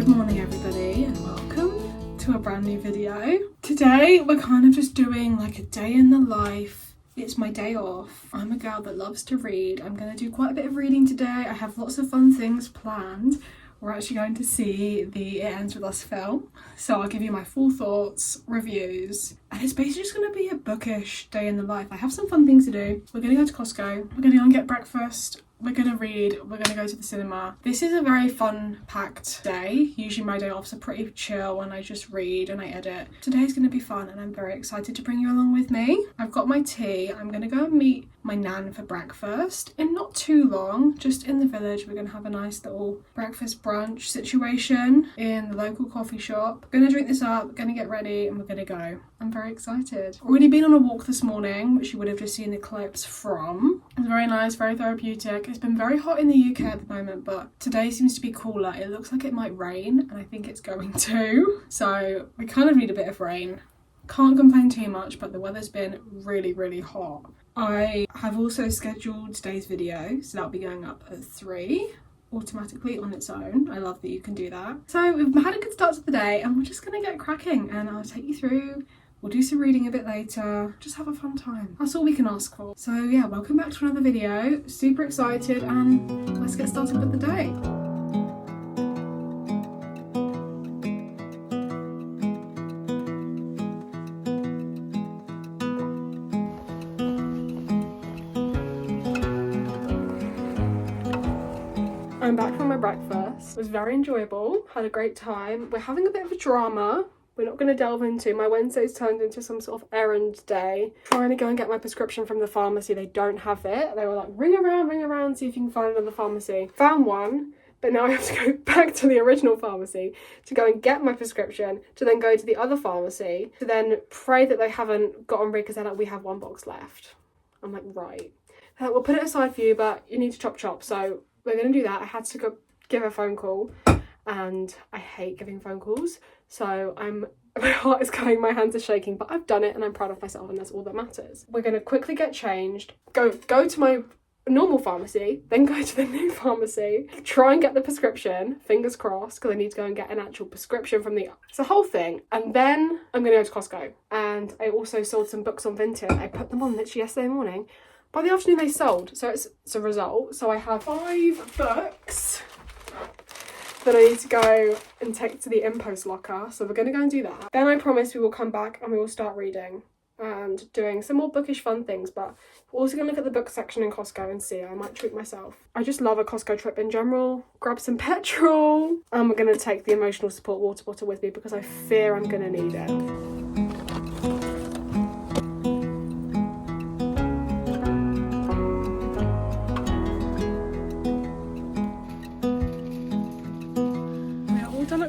Good morning everybody and welcome to a brand new video. Today we're kind of just doing like a day in the life. It's my day off. I'm a girl that loves to read. I'm going to do quite a bit of reading today. I have lots of fun things planned. We're actually going to see the It Ends With Us film. So I'll give you my full thoughts, reviews, and it's basically just going to be a bookish day in the life. I have some fun things to do. We're going to go to Costco. We're going to go and get breakfast. We're going to read, we're going to go to the cinema. This is a very fun-packed day. Usually my day offs are pretty chill and I just read and I edit. Today's going to be fun and I'm very excited to bring you along with me. I've got my tea. I'm going to go and meet my nan for breakfast in not too long, just in the village. We're going to have a nice little breakfast brunch situation in the local coffee shop. We're going to drink this up, going to get ready and we're going to go. I'm very excited. Already been on a walk this morning, which you would have just seen the clips from. It's very nice, very therapeutic. It's been very hot in the UK at the moment, but today seems to be cooler. It looks like it might rain, and I think it's going to. So we kind of need a bit of rain. Can't complain too much, but the weather's been really, really hot. I have also scheduled today's video, so that'll be going up at 3. Automatically on its own. I love that you can do that. So we've had a good start to the day and we're just gonna get cracking and I'll take you through. We'll do some reading a bit later, just have a fun time. That's all we can ask for. So yeah, welcome back to another video. Super excited and let's get started with the day. I'm back from my breakfast. It was very enjoyable, had a great time. We're having a bit of a drama. We're not going to delve into. My Wednesday's turned into some sort of errand day. Trying to go and get my prescription from the pharmacy. They don't have it. They were like, ring around, see if you can find another pharmacy. Found one, but now I have to go back to the original pharmacy to go and get my prescription, to then go to the other pharmacy, to then pray that they haven't gotten rid because they're like, we have 1 box left. I'm like, right. We'll put it aside for you, but you need to chop. So we're going to do that. I had to go give a phone call and I hate giving phone calls. So my heart is going, my hands are shaking, but I've done it and I'm proud of myself and that's all that matters. We're going to quickly get changed, go to my normal pharmacy, then go to the new pharmacy, try and get the prescription, fingers crossed, because I need to go and get an actual prescription from it's a whole thing. And then I'm going to go to Costco. And I also sold some books on Vinted. I put them on literally yesterday morning. By the afternoon they sold, so it's a result. So I have 5 books that I need to go and take to the impost locker. So we're going to go and do that. Then I promise we will come back and we will start reading and doing some more bookish fun things. But we're also going to look at the book section in Costco and see. I might treat myself. I just love a Costco trip in general. Grab some petrol. And we're going to take the emotional support water bottle with me because I fear I'm going to need it.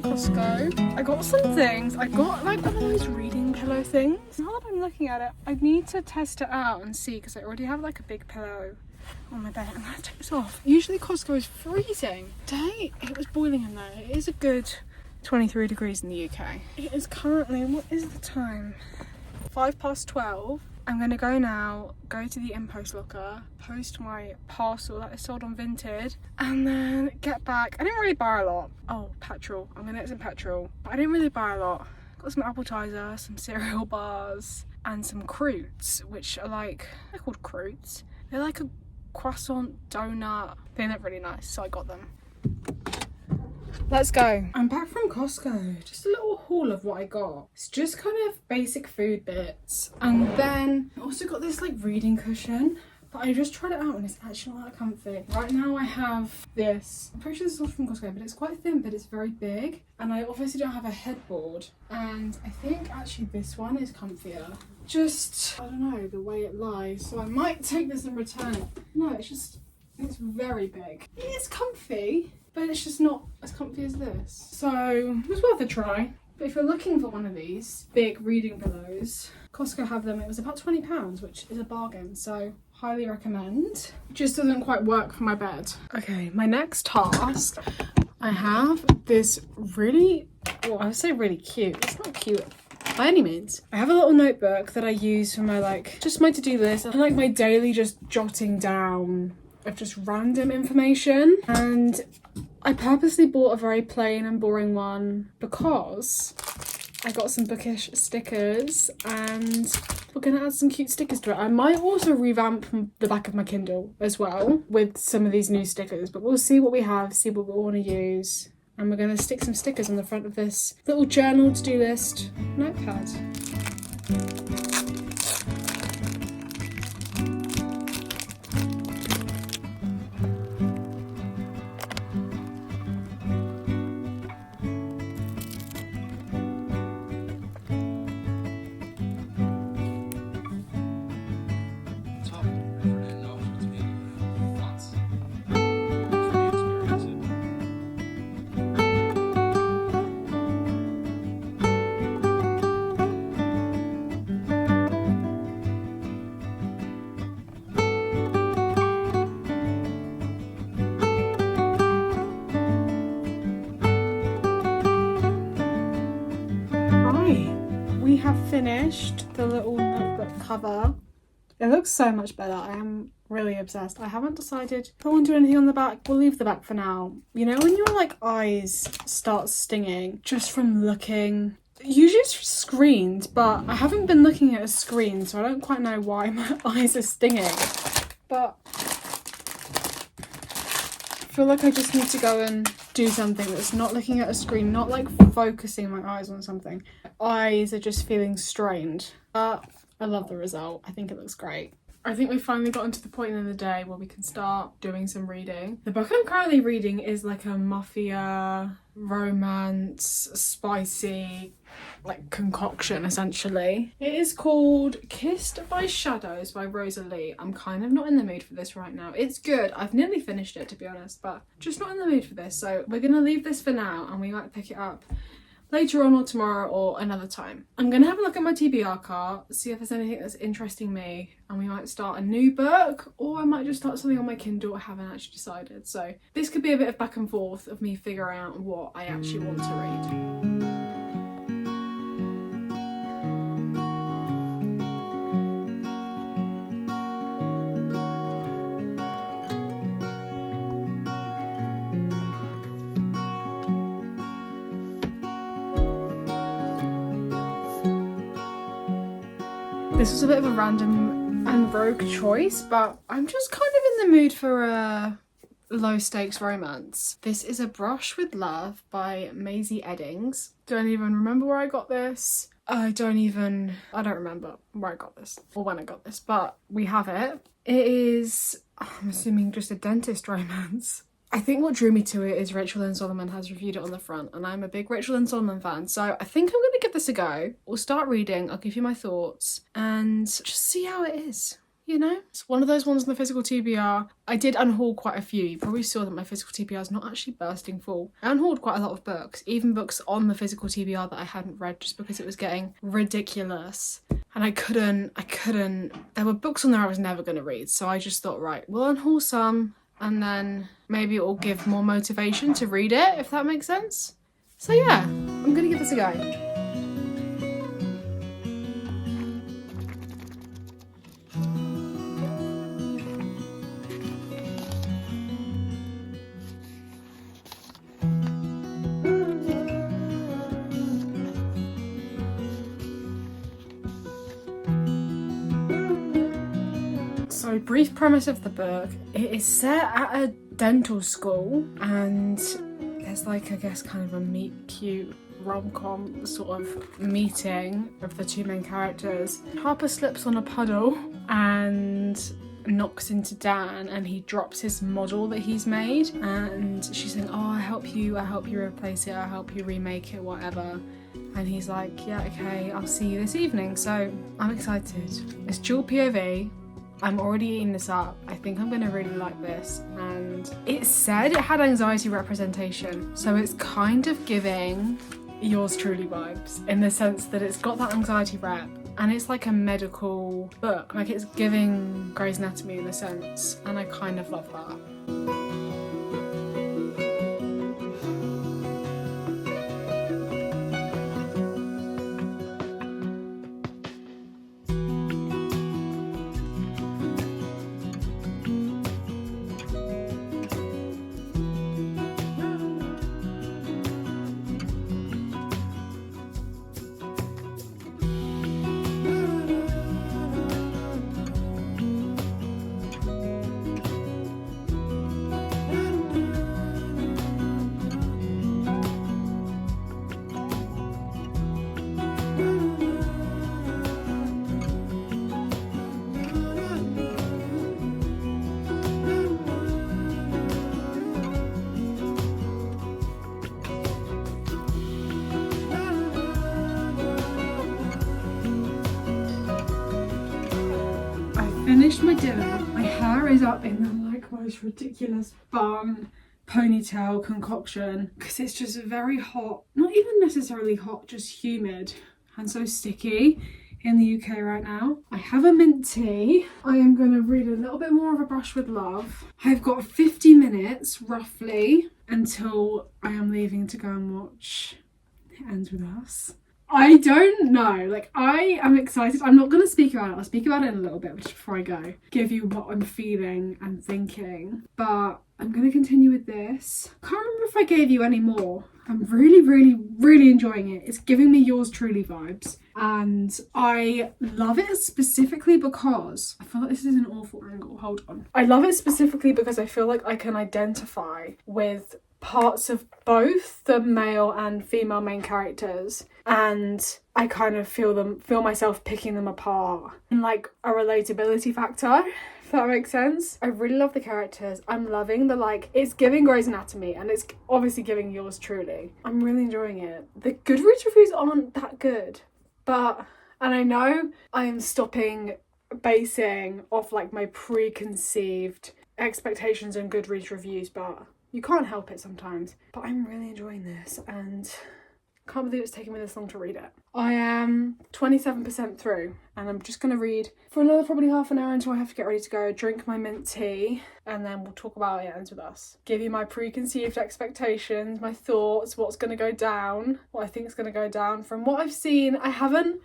Costco. I got some things. I got like one of those reading pillow things. Now that I'm looking at it, I need to test it out and see because I already have like a big pillow on my bed. I'm gonna take this off. Usually Costco is freezing. Today it was boiling in there. It is a good 23 degrees in the UK. It is currently, what is the time? 12:05. I'm going to go now, go to the impost locker, post my parcel that I sold on Vinted, and then get back. I didn't really buy a lot. Oh, petrol. I'm going to get some petrol. But I didn't really buy a lot. Got some appetizer, some cereal bars, and some croûtes, which are like, they're called croûtes. They're like a croissant donut. They look really nice, so I got them. Let's go. I'm back from Costco. Just a little haul of what I got. It's just kind of basic food bits. And then I also got this like reading cushion. But I just tried it out and it's actually not that comfy. Right now I have this. I'm pretty sure this is also from Costco, but it's quite thin, but it's very big. And I obviously don't have a headboard. And I think actually this one is comfier. Just, I don't know, the way it lies. So I might take this and return it. No, it's very big. It is comfy, but it's just not as comfy as this. So it was worth a try. But if you're looking for one of these big reading pillows, Costco have them. It was about £20, which is a bargain. So highly recommend. It just doesn't quite work for my bed. Okay, my next task. I have this really, well, I would say really cute. It's not cute by any means. I have a little notebook that I use for my just my to-do list and my daily just jotting down of just random information, and I purposely bought a very plain and boring one because I got some bookish stickers and we're gonna add some cute stickers to it. I might also revamp the back of my Kindle as well with some of these new stickers, but we'll see what we have, see what we want to use. And we're gonna stick some stickers on the front of this little journal to-do list notepad. We have finished the little notebook cover. It looks so much better. I am really obsessed. I haven't decided if I want to do anything on the back. We'll leave the back for now. You know when your like eyes start stinging just from looking, usually it's screens, but I haven't been looking at a screen, so I don't quite know why my eyes are stinging. But I feel like I just need to go and do something that's not looking at a screen, not like focusing my eyes on something. My eyes are just feeling strained. But I love the result. I think it looks great. I think we've finally gotten to the point in the day where we can start doing some reading. The book I'm currently reading is like a mafia, romance, spicy, like concoction essentially. It is called Kissed by Shadows by Rosalie. I'm kind of not in the mood for this right now. It's good. I've nearly finished it to be honest, but just not in the mood for this. So we're gonna leave this for now and we might pick it up later on or tomorrow or another time. I'm gonna have a look at my TBR cart, see if there's anything that's interesting me, and we might start a new book or I might just start something on my Kindle. I haven't actually decided. So this could be a bit of back and forth of me figuring out what I actually want to read. This was a bit of a random and rogue choice, but I'm just kind of in the mood for a low stakes romance. This is A Brush with Love by Maisie Eddings. Don't even remember where I got this. I don't remember where I got this or when I got this, but we have it. It is, I'm assuming, just a dentist romance. I think what drew me to it is Rachel Lynn Solomon has reviewed it on the front, and I'm a big Rachel Lynn Solomon fan, so I think I'm going to give this a go. We'll start reading, I'll give you my thoughts, and just see how it is, you know? It's one of those ones in the physical TBR. I did unhaul quite a few. You probably saw that my physical TBR is not actually bursting full. I unhauled quite a lot of books, even books on the physical TBR that I hadn't read just because it was getting ridiculous. And I couldn't, there were books on there I was never going to read, so I just thought, right, we'll unhaul some, and then maybe it will give more motivation to read it, if that makes sense. So yeah, I'm gonna give this a go. So, brief premise of the book. It is set at a dental school and there's like, I guess, kind of a meet cute rom-com sort of meeting of the two main characters. Harper slips on a puddle and knocks into Dan and he drops his model that he's made, and she's saying, oh, I'll help you replace it, I'll help you remake it, whatever. And he's like, yeah, okay, I'll see you this evening. So I'm excited. It's dual POV. I'm already eating this up. I think I'm gonna really like this. And it said it had anxiety representation, so it's kind of giving Yours Truly vibes in the sense that it's got that anxiety rep and it's like a medical book. Like it's giving Grey's Anatomy in a sense, and I kind of love that. Finished my dinner. My hair is up in the like most ridiculous bun ponytail concoction because it's just very hot. Not even necessarily hot, just humid and so sticky in the UK right now. I have a mint tea. I am going to read a little bit more of A Brush with Love. I've got 50 minutes roughly until I am leaving to go and watch It Ends With Us. I don't know, like I am excited. I'm not going to speak about it. I'll speak about it in a little bit just before I go. Give you what I'm feeling and thinking. But I'm going to continue with this. Can't remember if I gave you any more. I'm really enjoying it. It's giving me Yours Truly vibes. And I love it specifically because I feel like this is an awful angle. Hold on. I love it specifically because I feel like I can identify with parts of both the male and female main characters, and I kind of feel myself picking them apart in like a relatability factor, if that makes sense. I really love the characters. I'm loving the like, it's giving Grey's Anatomy and it's obviously giving Yours Truly. I'm really enjoying it. The Goodreads reviews aren't that good, and I know I am stopping basing off like my preconceived expectations on Goodreads reviews, but you can't help it sometimes. But I'm really enjoying this and I can't believe it's taken me this long to read it. I am 27% through and I'm just going to read for another probably half an hour until I have to get ready to go, drink my mint tea, and then we'll talk about It Ends With Us. Give you my preconceived expectations, my thoughts, what's going to go down, what I think is going to go down from what I've seen. Okay,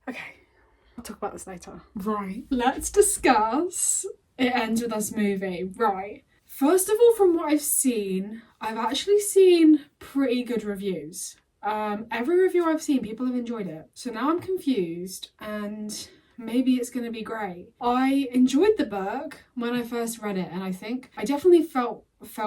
I'll talk about this later. Right, let's discuss It Ends With Us movie. Right. First of all, from what I've seen, I've actually seen pretty good reviews. Every review I've seen, people have enjoyed it. So now I'm confused and maybe it's going to be great. I enjoyed the book when I first read it, and I think I definitely fell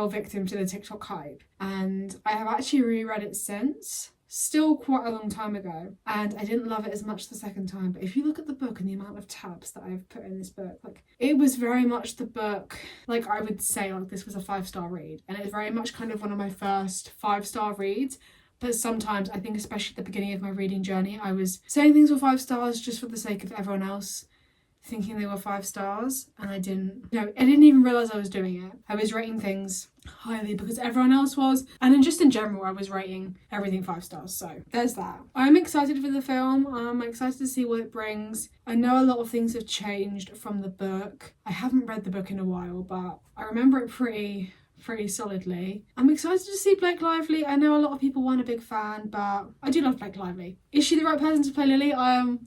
victim to the TikTok hype. And I have actually reread it since. Still quite a long time ago, and I didn't love it as much the second time. But if you look at the book and the amount of tabs that I've put in this book, like it was very much the book, like I would say like this was a 5-star read, and it was very much kind of one of my first 5-star reads. But sometimes I think, especially at the beginning of my reading journey, I was saying things were 5 stars just for the sake of everyone else thinking they were 5 stars, and I didn't even realise I was doing it. I was rating things highly because everyone else was, and then just in general I was rating everything 5 stars. So there's that. I'm excited for the film. I'm excited to see what it brings. I know a lot of things have changed from the book. I haven't read the book in a while, but I remember it pretty solidly. I'm excited to see Blake Lively. I know a lot of people weren't a big fan, but I do love Blake Lively. Is she the right person to play Lily? I'll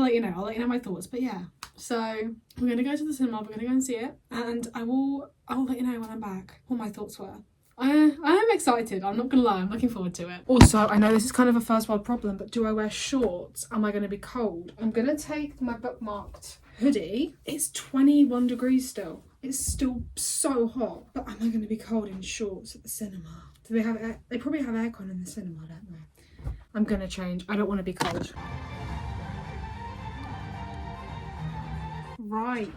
let you know. I'll let you know my thoughts. But yeah, so we're gonna go to the cinema. We're gonna go and see it, and I'll let you know when I'm back what my thoughts were. I am excited. I'm not gonna lie. I'm looking forward to it. Also, I know this is kind of a first world problem, but do I wear shorts? Am I gonna be cold? I'm gonna take my bookmarked hoodie. It's 21 degrees still. It's still so hot, but am I going to be cold in shorts at the cinema? Do they have they probably have aircon in the cinema, don't they? I'm going to change. I don't want to be cold. Right.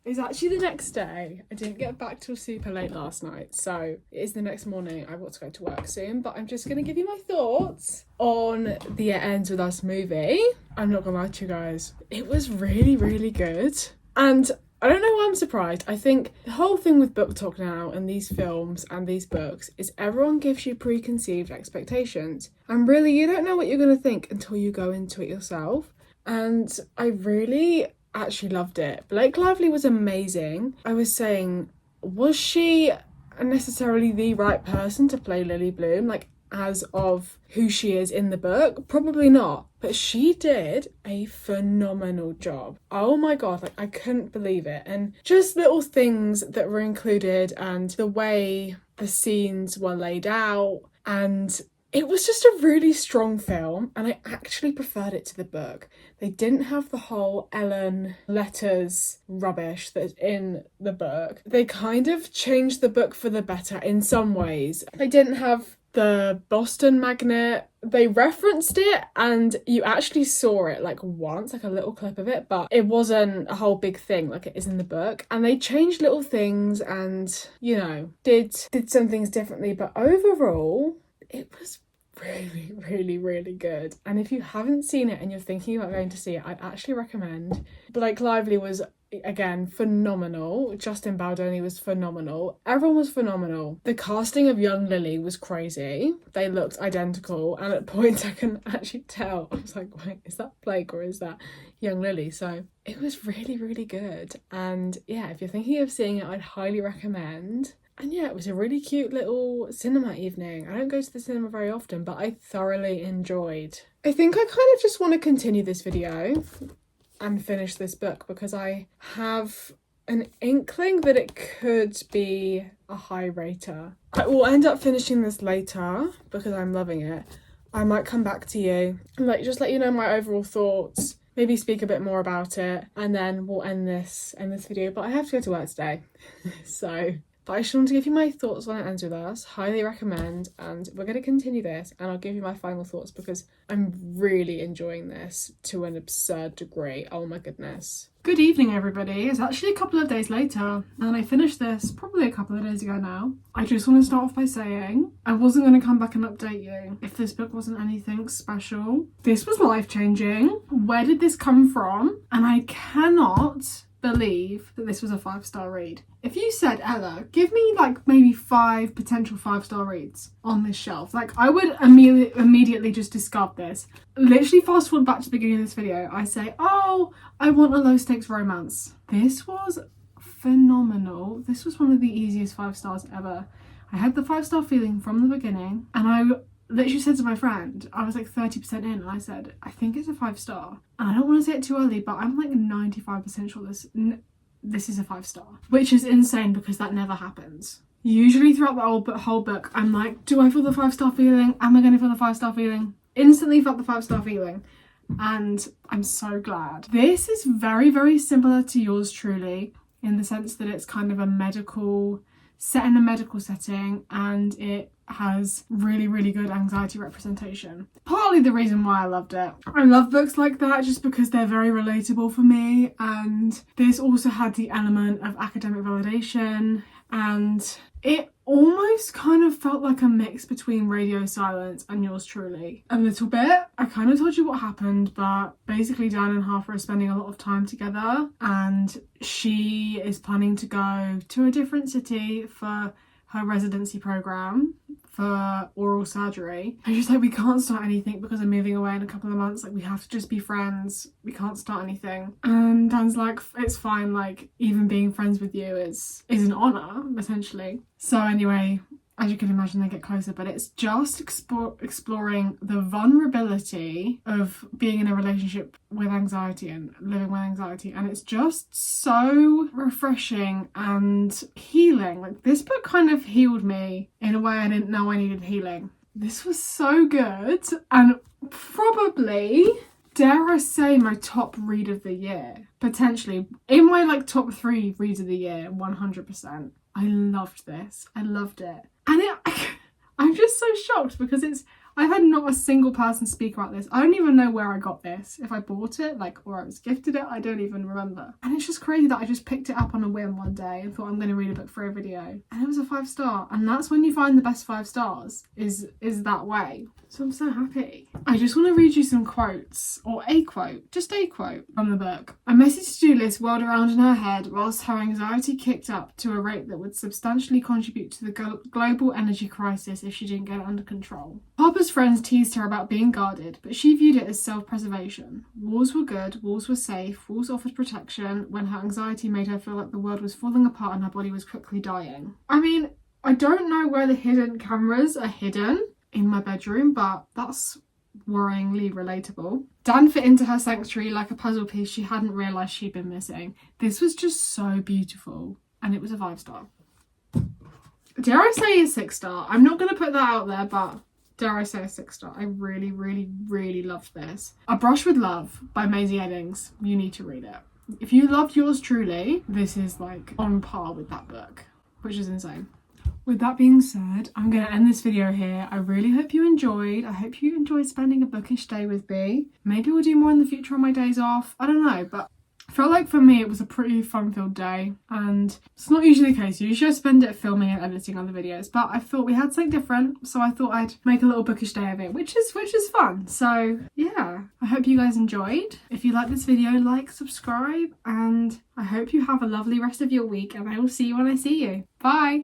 It's actually the next day. I didn't get back till super late last night, so it is the next morning. I've got to go to work soon, but I'm just going to give you my thoughts on the It Ends With Us movie. I'm not going to lie to you guys. It was really good. And I don't know why I'm surprised. I think the whole thing with book talk now and these films and these books is everyone gives you preconceived expectations. And really, you don't know what you're going to think until you go into it yourself. And I really actually loved it. Blake Lively was amazing. I was saying, was she necessarily the right person to play Lily Bloom? Like, as of who she is in the book? Probably not. But she did a phenomenal job. Oh my god, like I couldn't believe it. And just little things that were included and the way the scenes were laid out, and it was just a really strong film, and I actually preferred it to the book. They didn't have the whole Ellen letters rubbish that's in the book. They kind of changed the book for the better in some ways. They didn't have the Boston magnet. They referenced it and you actually saw it like once, like a little clip of it, but it wasn't a whole big thing like it is in the book. And they changed little things and, you know, did some things differently, but overall it was really, really, really good. And if you haven't seen it and you're thinking about going to see it, I'd actually recommend. Blake Lively was, again, phenomenal. Justin Baldoni was phenomenal. Everyone was phenomenal. The casting of young Lily was crazy. They looked identical, and at points I can actually tell. I was like, wait, is that Blake or is that young Lily? So it was really, really good. And yeah, if you're thinking of seeing it, I'd highly recommend. And yeah, it was a really cute little cinema evening. I don't go to the cinema very often, but I thoroughly enjoyed. I think I kind of just want to continue this video and finish this book because I have an inkling that it could be a high rater. I will end up finishing this later because I'm loving it. I might come back to you and just let you know my overall thoughts, maybe speak a bit more about it, and then we'll end this video. But I have to go to work today. But I just want to give you my thoughts on It Ends With Us. Highly recommend, and we're going to continue this, and I'll give you my final thoughts because I'm really enjoying this to an absurd degree. Oh my goodness. Good evening, everybody. It's actually a couple of days later, and I finished this probably a couple of days ago now. I just want to start off by saying I wasn't going to come back and update you if this book wasn't anything special. This was life-changing. Where did this come from? And I cannot believe that this was a 5-star read. If you said, Ella, give me maybe 5 potential 5-star reads on this shelf, I would immediately just discard this. Literally fast forward back to the beginning of this video, I say, oh, I want a low stakes romance. This was phenomenal. This was one of the easiest 5 stars ever. I had the 5-star feeling from the beginning, and I literally said to my friend, I was 30% in, and I said, I think it's a 5-star. And I don't want to say it too early, but I'm 95% sure this is a 5-star. Which is insane because that never happens. Usually throughout the whole book, I'm like, do I feel the 5-star feeling? Am I going to feel the 5-star feeling? Instantly felt the 5-star feeling. And I'm so glad. This is very, very similar to yours truly, in the sense that it's kind of set in a medical setting, and it has really, really good anxiety representation. Partly the reason why I loved it. I love books like that just because they're very relatable for me, and this also had the element of academic validation, and it almost kind of felt like a mix between Radio Silence and Yours Truly. A little bit. I kind of told you what happened, but basically Dan and Harper are spending a lot of time together, and she is planning to go to a different city for her residency program for oral surgery. And she's like, we can't start anything because I'm moving away in a couple of months. We have to just be friends. We can't start anything. And Dan's like, it's fine. Even being friends with you is an honour, essentially. So anyway, as you can imagine, they get closer, but it's just exploring the vulnerability of being in a relationship with anxiety and living with anxiety, and it's just so refreshing and healing. This book kind of healed me in a way I didn't know I needed healing. This was so good, and probably, dare I say, my top read of the year. Potentially. In my top 3 reads of the year, 100%. I loved this. I loved it. And I'm just so shocked because I've had not a single person speak about this. I don't even know where I got this. If I bought it, or I was gifted it, I don't even remember. And it's just crazy that I just picked it up on a whim one day and thought I'm going to read a book for a video. And it was a 5-star. And that's when you find the best 5 stars, is that way. So I'm so happy. I just want to read you some quotes, or a quote, just a quote from the book. A messy to-do list whirled around in her head whilst her anxiety kicked up to a rate that would substantially contribute to the global energy crisis if she didn't get it under control. Harper's friends teased her about being guarded, but she viewed it as self-preservation. Walls were good, walls were safe, walls offered protection when her anxiety made her feel like the world was falling apart and her body was quickly dying. I mean, I don't know where the hidden cameras are hidden in my bedroom, but that's worryingly relatable. Dan fit into her sanctuary like a puzzle piece she hadn't realised she'd been missing. This was just so beautiful, and it was a 5-star. Dare I say a 6-star? I'm not going to put that out there, but dare I say a 6-star? I really, really, really loved this. A Brush with Love by Maisie Eddings. You need to read it. If you loved Yours Truly, this is on par with that book, which is insane. With that being said, I'm going to end this video here. I really hope you enjoyed. I hope you enjoyed spending a bookish day with me. Maybe we'll do more in the future on my days off. I don't know, but felt like for me it was a pretty fun-filled day, and it's not usually the case. Usually I spend it filming and editing other videos, but I thought we had something different, so I thought I'd make a little bookish day of it, which is fun. So yeah, I hope you guys enjoyed. If you like this video, like, subscribe, and I hope you have a lovely rest of your week, and I will see you when I see you. Bye!